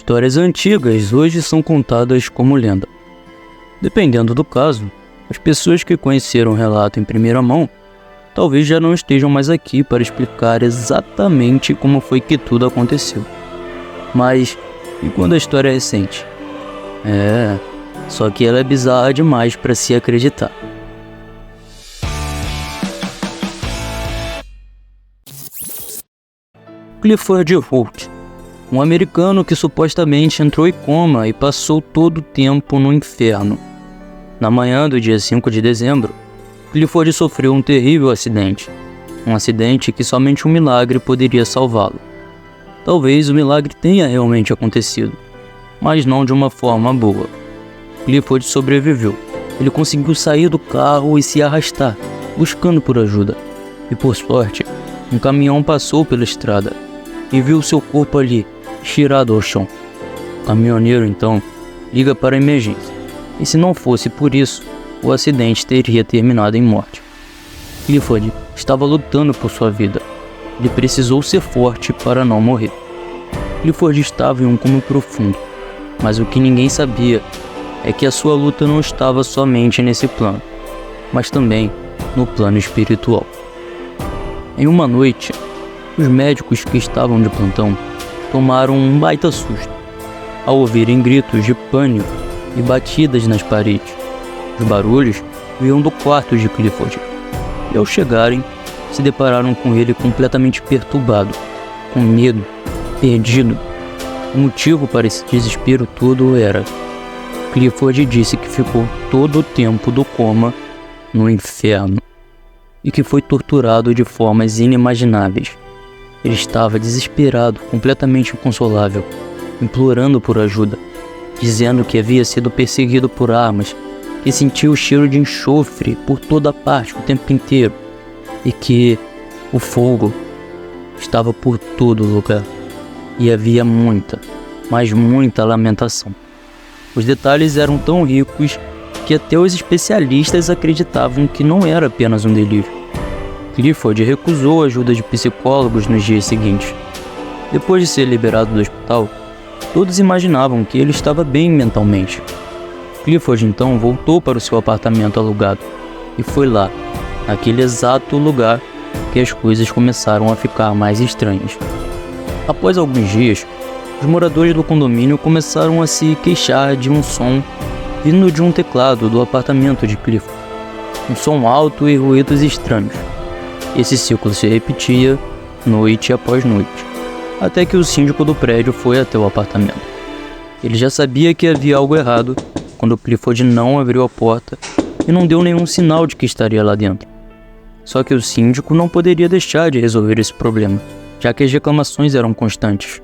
Histórias antigas hoje são contadas como lenda. Dependendo do caso, as pessoas que conheceram o relato em primeira mão talvez já não estejam mais aqui para explicar exatamente como foi que tudo aconteceu. Mas e quando a história é recente? Só que ela é bizarra demais para se acreditar. Clifford Holt, um americano que supostamente entrou em coma e passou todo o tempo no inferno. Na manhã do dia 5 de dezembro, Clifford sofreu um terrível acidente. Um acidente que somente um milagre poderia salvá-lo. Talvez o milagre tenha realmente acontecido, mas não de uma forma boa. Clifford sobreviveu. Ele conseguiu sair do carro e se arrastar, buscando por ajuda. E por sorte, um caminhão passou pela estrada e viu seu corpo ali, estirado ao chão. O caminhoneiro então liga para a emergência, e se não fosse por isso, o acidente teria terminado em morte. Clifford estava lutando por sua vida. Ele precisou ser forte para não morrer. Clifford estava em um coma profundo, mas o que ninguém sabia é que a sua luta não estava somente nesse plano, mas também no plano espiritual. Em uma noite, os médicos que estavam de plantão tomaram um baita susto ao ouvirem gritos de pânico e batidas nas paredes. Os barulhos vinham do quarto de Clifford, e ao chegarem, se depararam com ele completamente perturbado, com medo, perdido. O motivo para esse desespero todo era: Clifford disse que ficou todo o tempo do coma no inferno e que foi torturado de formas inimagináveis. Ele estava desesperado, completamente inconsolável, implorando por ajuda, dizendo que havia sido perseguido por armas, que sentia o cheiro de enxofre por toda parte o tempo inteiro e que o fogo estava por todo lugar e havia muita, mas muita lamentação. Os detalhes eram tão ricos que até os especialistas acreditavam que não era apenas um delírio. Clifford recusou a ajuda de psicólogos nos dias seguintes. Depois de ser liberado do hospital, todos imaginavam que ele estava bem mentalmente. Clifford então voltou para o seu apartamento alugado e foi lá, naquele exato lugar, que as coisas começaram a ficar mais estranhas. Após alguns dias, os moradores do condomínio começaram a se queixar de um som vindo de um teclado do apartamento de Clifford. Um som alto e ruídos estranhos. Esse ciclo se repetia noite após noite, até que o síndico do prédio foi até o apartamento. Ele já sabia que havia algo errado quando Clifford não abriu a porta e não deu nenhum sinal de que estaria lá dentro. Só que o síndico não poderia deixar de resolver esse problema, já que as reclamações eram constantes.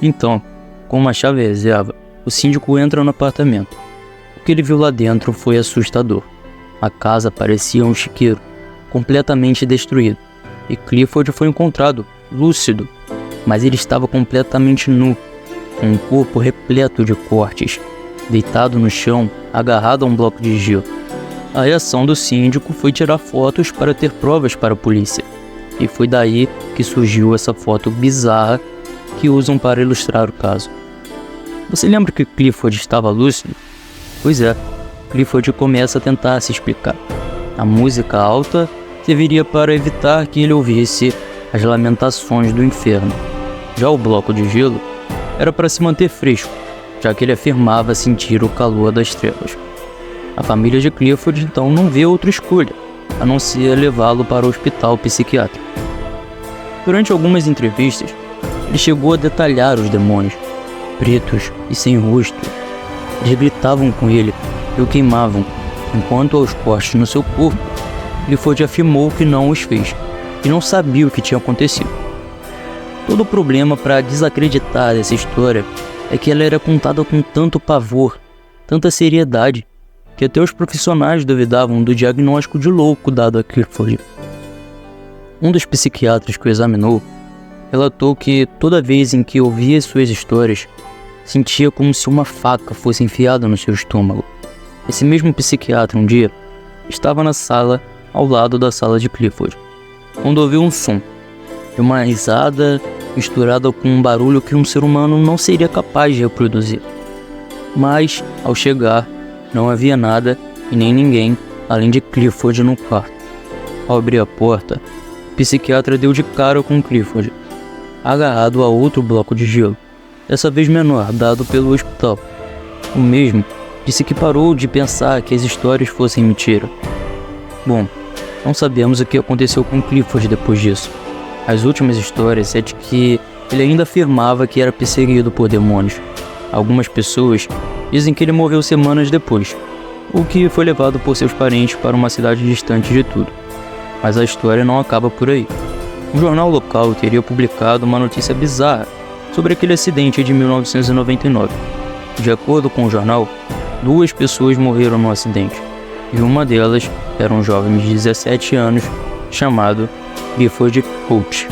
Então, com uma chave reserva, o síndico entra no apartamento. O que ele viu lá dentro foi assustador. A casa parecia um chiqueiro, completamente destruído, e Clifford foi encontrado, lúcido, mas ele estava completamente nu, com um corpo repleto de cortes, deitado no chão, agarrado a um bloco de gelo. A reação do síndico foi tirar fotos para ter provas para a polícia, e foi daí que surgiu essa foto bizarra que usam para ilustrar o caso. Você lembra que Clifford estava lúcido? Pois é, Clifford começa a tentar se explicar. A música alta serviria para evitar que ele ouvisse as lamentações do inferno. Já o bloco de gelo era para se manter fresco, já que ele afirmava sentir o calor das trevas. A família de Clifford então não vê outra escolha, a não ser levá-lo para o hospital psiquiátrico. Durante algumas entrevistas, ele chegou a detalhar os demônios, pretos e sem rosto. Eles gritavam com ele e o queimavam, enquanto aos cortes no seu corpo, Clifford afirmou que não os fez e não sabia o que tinha acontecido. Todo o problema para desacreditar essa história é que ela era contada com tanto pavor, tanta seriedade, que até os profissionais duvidavam do diagnóstico de louco dado a Clifford. Um dos psiquiatras que o examinou relatou que toda vez em que ouvia suas histórias, sentia como se uma faca fosse enfiada no seu estômago. Esse mesmo psiquiatra um dia estava na sala ao lado da sala de Clifford, quando ouviu um som de uma risada misturada com um barulho que um ser humano não seria capaz de reproduzir. Mas, ao chegar, não havia nada e nem ninguém além de Clifford no quarto. Ao abrir a porta, o psiquiatra deu de cara com Clifford, agarrado a outro bloco de gelo, dessa vez menor, dado pelo hospital. O mesmo disse que parou de pensar que as histórias fossem mentira. Bom, não sabemos o que aconteceu com Clifford depois disso. As últimas histórias é de que ele ainda afirmava que era perseguido por demônios. Algumas pessoas dizem que ele morreu semanas depois, o que foi levado por seus parentes para uma cidade distante de tudo. Mas a história não acaba por aí. Um jornal local teria publicado uma notícia bizarra sobre aquele acidente de 1999. De acordo com o jornal, 2 pessoas morreram no acidente, e uma delas era um jovem de 17 anos chamado Clifford Holt.